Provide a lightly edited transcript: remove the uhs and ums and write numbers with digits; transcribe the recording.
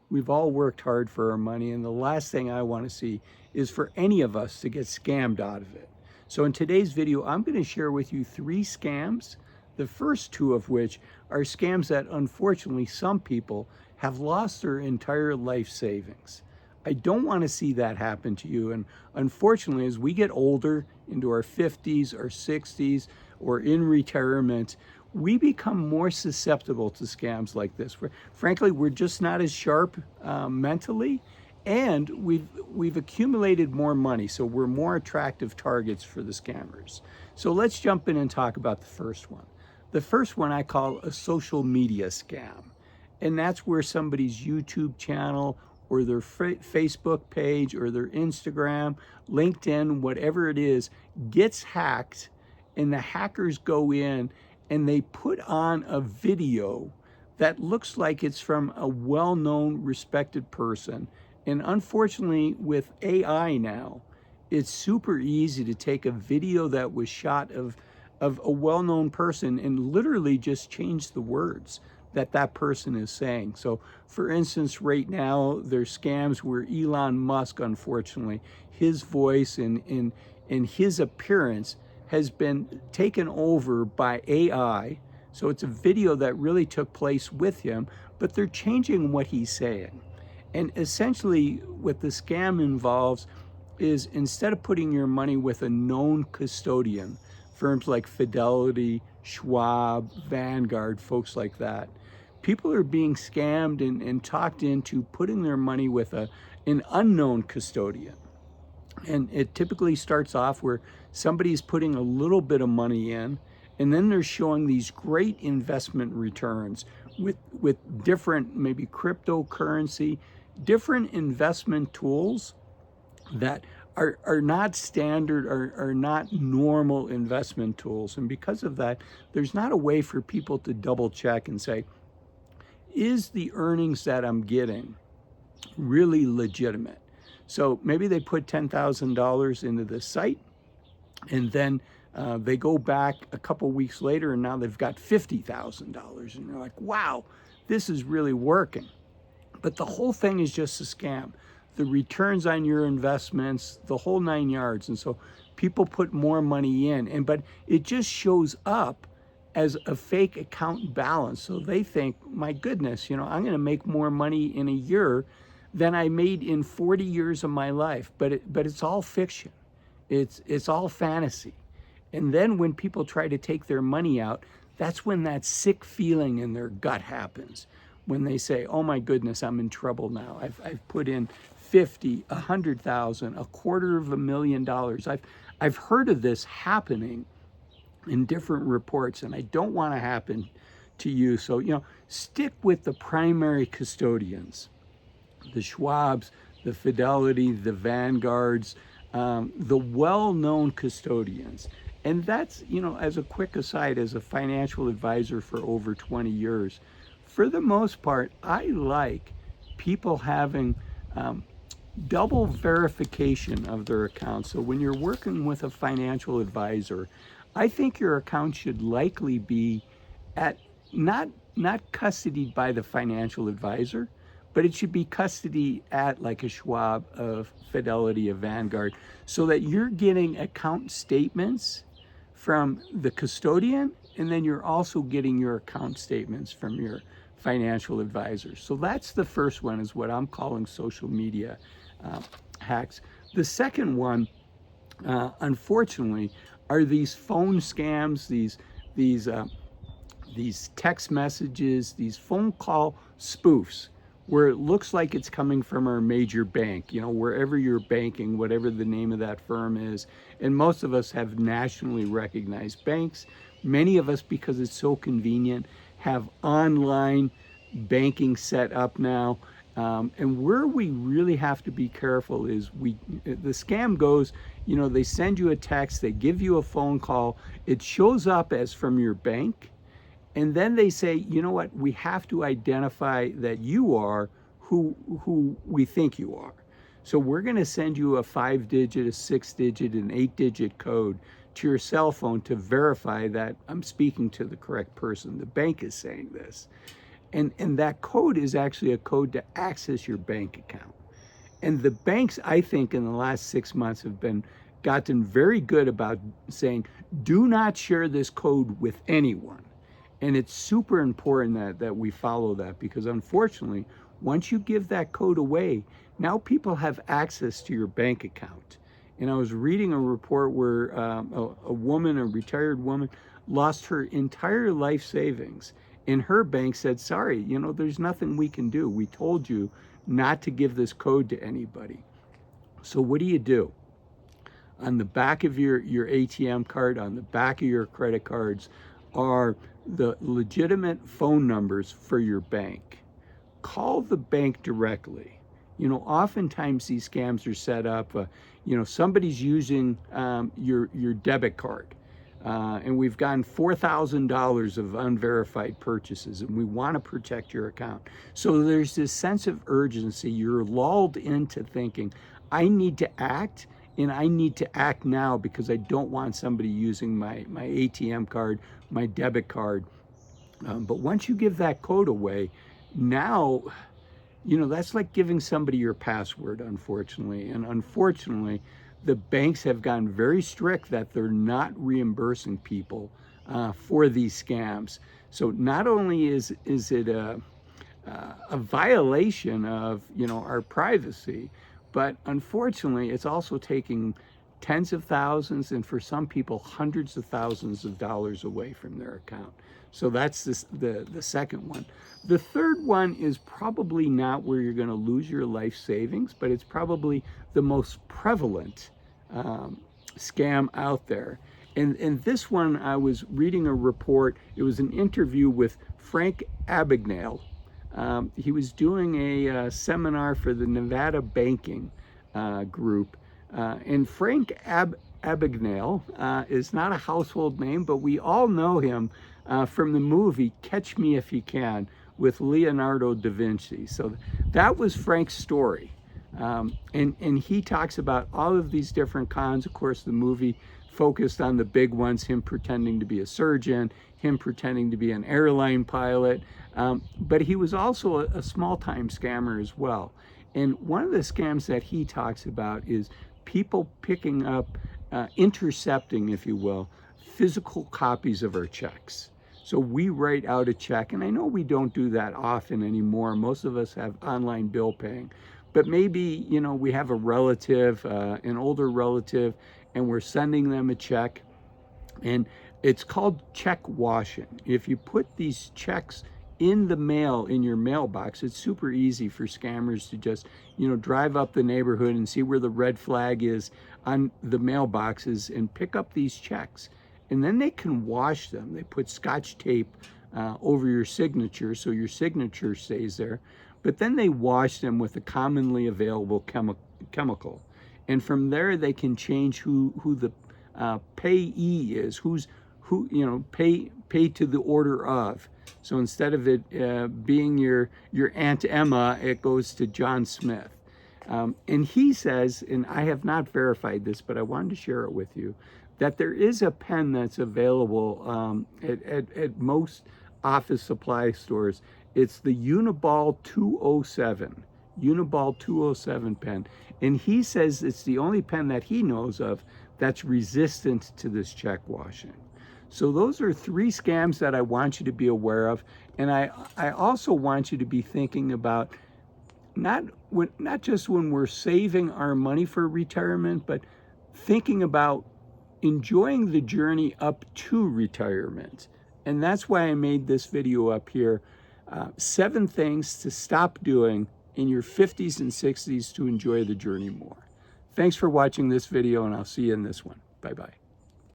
We've all worked hard for our money, and the last thing I want to see is for any of us to get scammed out of it. So in today's video, I'm going to share with you 3 scams, the first 2 of which are scams that unfortunately some people have lost their entire life savings. I don't want to see that happen to you. And unfortunately, as we get older, into our 50s or 60s, or in retirement, we become more susceptible to scams like this. Frankly, we're just not as sharp mentally, and we've accumulated more money, so we're more attractive targets for the scammers. So let's jump in and talk about the first one. The first one I call a social media scam, and that's where somebody's YouTube channel or their Facebook page or their Instagram, LinkedIn, whatever it is, gets hacked, and the hackers go in and they put on a video that looks like it's from a well-known, respected person. And unfortunately, with AI now, it's super easy to take a video that was shot of a well-known person and literally just change the words that that person is saying. So for instance, right now, there's scams where Elon Musk, unfortunately, his voice and his appearance has been taken over by AI. So it's a video that really took place with him, but they're changing what he's saying. And essentially what the scam involves is, instead of putting your money with a known custodian, firms like Fidelity, Schwab, Vanguard, folks like that, people are being scammed and talked into putting their money with an unknown custodian. And it typically starts off where somebody's putting a little bit of money in, and then they're showing these great investment returns with different, maybe cryptocurrency, different investment tools that are not standard, are not normal investment tools. And because of that, there's not a way for people to double check and say, is the earnings that I'm getting really legitimate? So maybe they put $10,000 into the site, and then they go back a couple weeks later and now they've got $50,000. And you're like, wow, this is really working. But the whole thing is just a scam. The returns on your investments, the whole 9 yards. And so people put more money in, but it just shows up as a fake account balance. So they think, my goodness, I'm going to make more money in a year than I made in 40 years of my life. But it's all fiction. It's all fantasy. And then when people try to take their money out, that's when that sick feeling in their gut happens. When they say, oh my goodness, I'm in trouble now. I've put in 50, 100,000, $250,000. I've heard of this happening in different reports, and I don't want to happen to you. So, stick with the primary custodians, the Schwabs, the Fidelity, the Vanguards, the well-known custodians. And that's, as a quick aside, as a financial advisor for over 20 years, for the most part, I like people having double verification of their accounts. So when you're working with a financial advisor, I think your account should likely be at not custodied by the financial advisor, but it should be custody at like a Schwab, of Fidelity, of Vanguard, so that you're getting account statements from the custodian, and then you're also getting your account statements from your financial advisor. So that's the first one, is what I'm calling social media hacks. The second one, unfortunately, are these phone scams, these text messages, these phone call spoofs, where it looks like it's coming from our major bank, wherever you're banking, whatever the name of that firm is. And most of us have nationally recognized banks. Many of us, because it's so convenient, have online banking set up now. And where we really have to be careful is the scam goes, they send you a text, they give you a phone call, it shows up as from your bank, and then they say, you know what, we have to identify that you are who we think you are. So we're going to send you a 5-digit, a 6-digit, an 8-digit code to your cell phone to verify that I'm speaking to the correct person. The bank is saying this. And that code is actually a code to access your bank account. And the banks, I think, in the last 6 months have gotten very good about saying, do not share this code with anyone. And it's super important that we follow that, because unfortunately, once you give that code away, now people have access to your bank account. And I was reading a report where a woman, a retired woman, lost her entire life savings. And her bank said, sorry, there's nothing we can do. We told you not to give this code to anybody. So what do? On the back of your ATM card, on the back of your credit cards, are the legitimate phone numbers for your bank. Call the bank directly. Oftentimes these scams are set up, somebody's using your debit card. And we've gotten $4,000 of unverified purchases, and we want to protect your account. So there's this sense of urgency. You're lulled into thinking, I need to act, and I need to act now because I don't want somebody using my ATM card, my debit card. But once you give that code away, now, that's like giving somebody your password, unfortunately. And unfortunately, the banks have gotten very strict that they're not reimbursing people for these scams. So not only is it a violation of our privacy, but unfortunately it's also taking tens of thousands, and for some people hundreds of thousands of dollars away from their account. So that's the second one. The third one is probably not where you're going to lose your life savings, but it's probably the most prevalent scam out there. And this one, I was reading a report. It was an interview with Frank Abagnale. He was doing a seminar for the Nevada banking group. And Frank Abagnale is not a household name, but we all know him from the movie Catch Me If You Can with Leonardo da Vinci. So that was Frank's story. And he talks about all of these different cons. Of course, the movie focused on the big ones, him pretending to be a surgeon, him pretending to be an airline pilot. But he was also a small-time scammer as well. And one of the scams that he talks about is people picking up, intercepting, if you will, physical copies of our checks. So we write out a check, and I know we don't do that often anymore. Most of us have online bill paying. But maybe, we have a relative, an older relative, and we're sending them a check. And it's called check washing. If you put these checks in the mail, in your mailbox, it's super easy for scammers to just, drive up the neighborhood and see where the red flag is on the mailboxes and pick up these checks. And then they can wash them. They put Scotch tape over your signature so your signature stays there. But then they wash them with a commonly available chemical. And from there, they can change who the payee is, who pay to the order of. So instead of it being your Aunt Emma, it goes to John Smith. And he says, and I have not verified this, but I wanted to share it with you, that there is a pen that's available at most office supply stores. It's the Uniball 207, Uniball 207 pen. And he says it's the only pen that he knows of that's resistant to this check washing. So those are 3 scams that I want you to be aware of. And I also want you to be thinking about not just when we're saving our money for retirement, but thinking about enjoying the journey up to retirement. And that's why I made this video up here. 7 things to stop doing in your 50s and 60s to enjoy the journey more. Thanks for watching this video, and I'll see you in this one. Bye-bye.